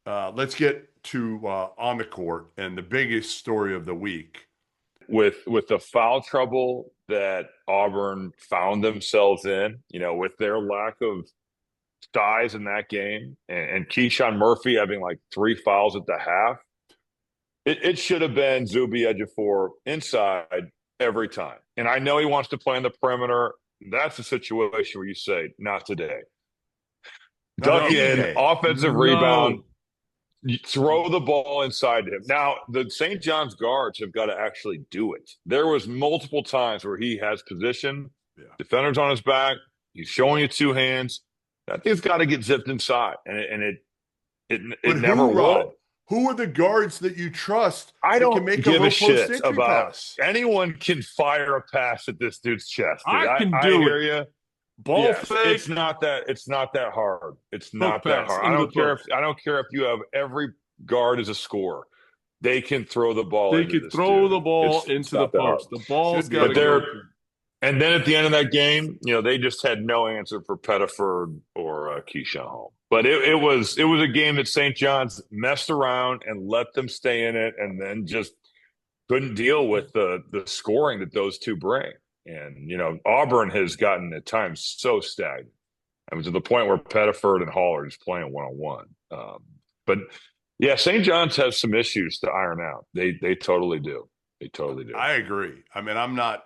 Let's get to on the court and the biggest story of the week. With the foul trouble that Auburn found themselves in, with their lack of size in that game and Keyshawn Murphy having like three fouls at the half, it should have been Zuby Ejiofor inside every time. And I know he wants to play on the perimeter. That's a situation where you say, not today. Not Duck any in, day. offensive rebound, No. you throw the ball inside him. Now, the St. John's guards have got to actually do it. There was multiple times where he has position, Yeah. defenders on his back, he's showing you two hands. That thing's got to get zipped inside, and it But never who, would. Rob? Who are the guards that you trust I that can don't make a give low a post shit entry about pass? anyone can fire a pass at this dude's chest, dude. I can I do hear it. you. Ball Yes, fake, it's not that hard. It's hook not that pass hard. into the post. I don't care if you have every guard as a scorer. They can throw the ball They into could this throw the dude. ball It's into the not that hard. post. The ball's Should be got able to But to go get they're it. through. and then at the end of that game, they just had no answer for Pettiford or Keyshawn Hall. But it was a game that St. John's messed around and let them stay in it, and then just couldn't deal with the scoring that those two bring. And Auburn has gotten at times so stagnant. I mean, to the point where Pettiford and Hall are just playing one on one. But yeah, St. John's has some issues to iron out. They totally do. They totally do. I agree. I mean, I'm not.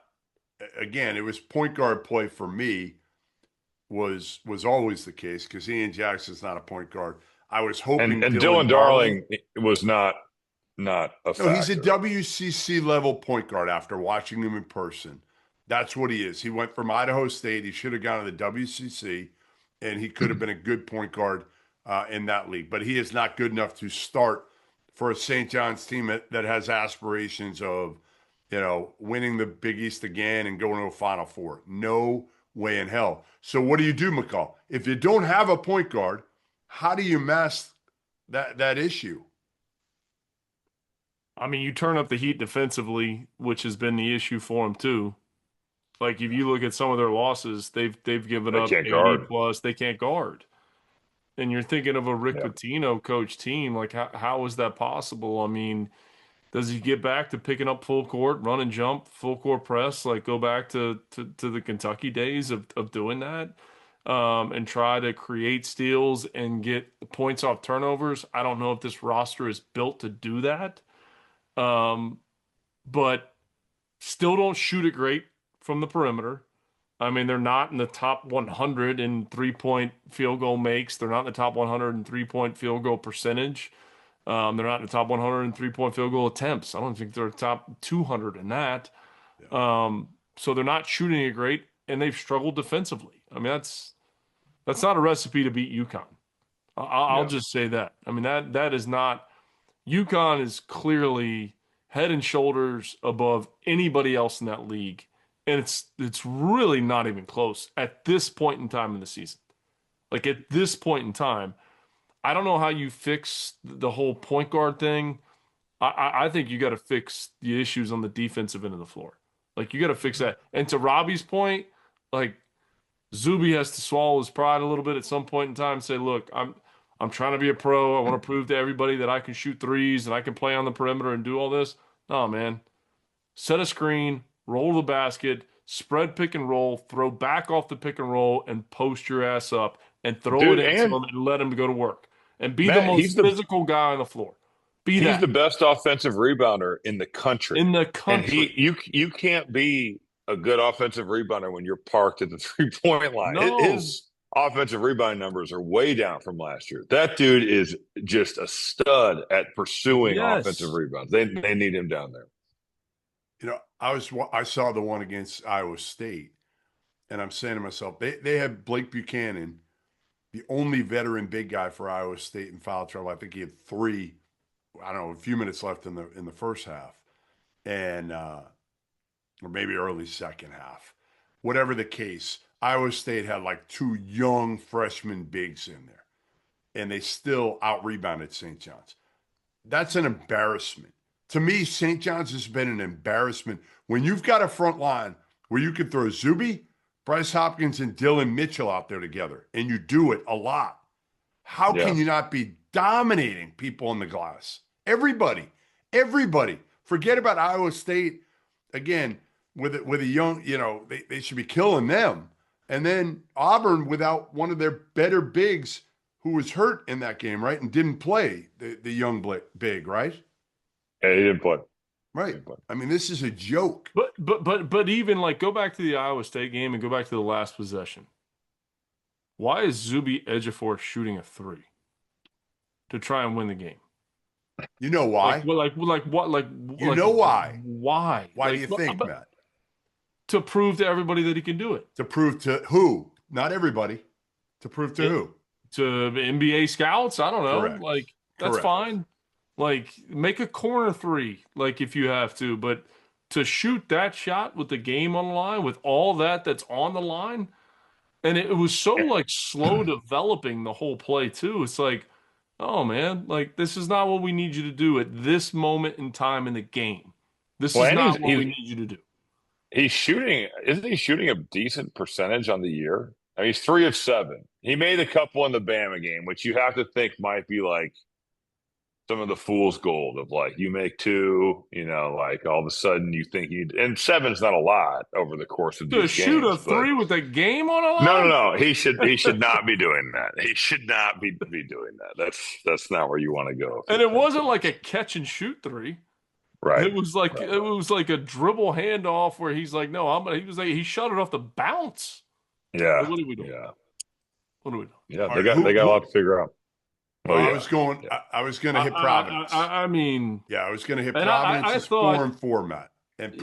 Again, it was point guard play for me was always the case because Ian Jackson's not a point guard. I was And hoping and Dylan Dylan Darling. Darling was not a No, he's a factor. WCC level point guard after watching him in person. That's what he is. He went from Idaho State. He should have gone to the WCC, and he could have been a good point guard in that league. But he is not good enough to start for a St. John's team that has aspirations of, winning the Big East again and going to a Final Four. No way in hell. So what do you do, McCall? If you don't have a point guard, how do you mask that issue? I mean, you turn up the heat defensively, which has been the issue for them too. Like if you look at some of their losses, they've given They up can't 80 guard. plus. They can't guard. And you're thinking of a Rick Yeah. Pitino coach team. Like how is that possible? I mean, does he get back to picking up full court, run and jump, full court press, like go back to the Kentucky days of doing that, and try to create steals and get points off turnovers? I don't know if this roster is built to do that. Um, but still don't shoot it great from the perimeter. I mean, they're not in the top 100 in 3-point field goal makes. They're not in the top 100 in 3-point field goal percentage. They're not in the top 100 in 3-point field goal attempts. I don't think they're top 200 in that. Yeah. So they're not shooting it great, and they've struggled defensively. I mean, that's not a recipe to beat UConn. I'll Yeah. just say that. I mean, that is not. UConn is clearly head and shoulders above anybody else in that league, and it's really not even close at this point in time in the season. Like at this point in time, I don't know how you fix the whole point guard thing. I think you got to fix the issues on the defensive end of the floor. Like you got to fix that. And to Robbie's point, like Zuby has to swallow his pride a little bit at some point in time and say, "Look, I'm trying to be a pro. I want to prove to everybody that I can shoot threes and I can play on the perimeter and do all this." No, man. Set a screen, roll the basket, spread pick and roll, throw back off the pick and roll, and post your ass up and throw it Dude, into and them and let them go to work. And be the Matt, most physical guy on the floor. Be he's the that best offensive rebounder in the country. in the And country. you can't be a good offensive rebounder when you're parked at the 3-point line. No. His offensive rebound numbers are way down from last year. That dude is just a stud at pursuing offensive Yes. rebounds. They need him down there. I saw the one against Iowa State, and I'm saying to myself, they have Blake Buchanan, the only veteran big guy for Iowa State in foul trouble. I think he had three. I don't know, a few minutes left in the first half, and or maybe early second half. Whatever the case, Iowa State had like two young freshman bigs in there, and they still out rebounded St. John's. That's an embarrassment. To me, St. John's has been an embarrassment. When you've got a front line where you can throw Zuby, Bryce Hopkins, and Dylan Mitchell out there together, and you do it a lot, how Yeah. can you not be dominating people in the glass. Everybody. Forget about Iowa State again with a young, they should be killing them. And then Auburn without one of their better bigs who was hurt in that game, right? And didn't play the young big, right? Yeah, he didn't play. Right. I mean, this is a joke. But even like go back to the Iowa State game and go back to the last possession. Why is Zuby Ejiofor shooting a 3 to try and win the game? You know why? What? You know why? Why? Why do you think, Matt? To prove to everybody that he can do it. To prove to who? Not everybody. To prove to who? To NBA scouts? I don't know. Correct. Like, that's Correct. fine. Like, make a corner 3, like, if you have to. But to shoot that shot with the game on the line, with all that's on the line, and it was so, like, slow developing the whole play, too. It's like, oh, man, like, this is not what we need you to do at this moment in time in the game. This is not what we need you to do. Isn't he shooting a decent percentage on the year? I mean, he's 3 of 7. He made a couple in the Bama game, which you have to think might be like some of the fool's gold of like, you make 2, like all of a sudden you think and 7's not a lot over the course of these games. To shoot a 3 with a game on a line? No. He should not be doing that. He should not be doing that. That's not where you want to go. And it wasn't like a catch and shoot 3. Right. It was like a dribble handoff where he's like, no, he shot it off the bounce. Yeah. Like, what are we doing? Yeah. What are we doing? Yeah, they got a lot to figure out. Well, I was going to hit Providence. I mean, I was going to hit Providence. I thought 4 and 4, Matt. And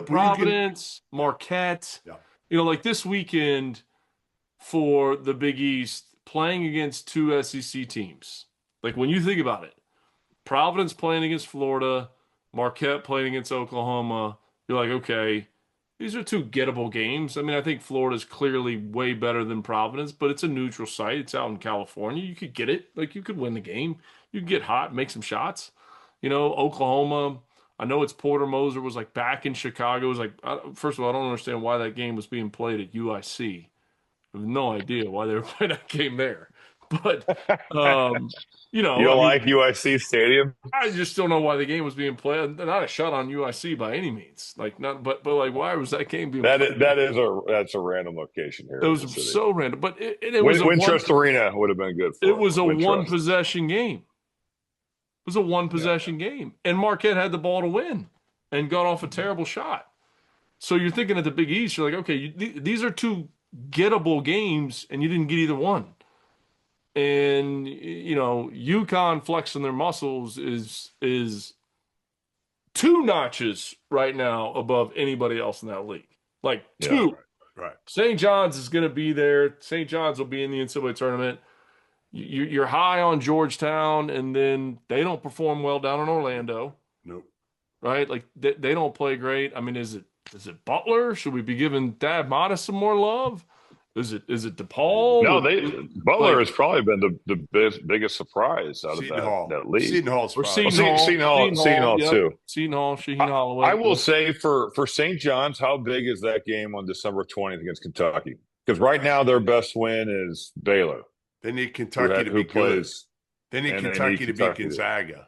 Providence, Marquette. Yeah. Like this weekend for the Big East, playing against 2 SEC teams. Like when you think about it, Providence playing against Florida, Marquette playing against Oklahoma. You're like, okay, these are 2 gettable games. I mean, I think Florida's clearly way better than Providence, but it's a neutral site. It's out in California. You could get it. Like, you could win the game. You could get hot, make some shots. Oklahoma, I know it's Porter Moser was, like, back in Chicago. It was like, first of all, I don't understand why that game was being played at UIC. I have no idea why they were playing that game there. But, you don't like UIC Stadium? I just don't know why the game was being played. Not a shot on UIC by any means. Like but like why was that game being played? That's a random location here. It was so random. But it was Wintrust Arena would have been good for it. Was a one possession game. It was a one possession game. And Marquette had the ball to win and got off a terrible shot. So you're thinking at the Big East, you're like, okay, these are 2 gettable games, and you didn't get either one. And UConn flexing their muscles is 2 notches right now above anybody else in that league. Like 2. Right. St. John's is going to be there. St. John's will be in the NCAA tournament. You're high on Georgetown, and then they don't perform well down in Orlando. Nope. Right? Like they don't play great. I mean, is it Butler? Should we be giving Dad Modest some more love? Is it DePaul? No, Butler has probably been the biggest surprise out of that league. Seton Hall too. Shaheen Holloway. I will say for St. John's, how big is that game on December 20th against Kentucky? Because right now their best win is Baylor. They need Kentucky to be good. They need Kentucky to beat Gonzaga.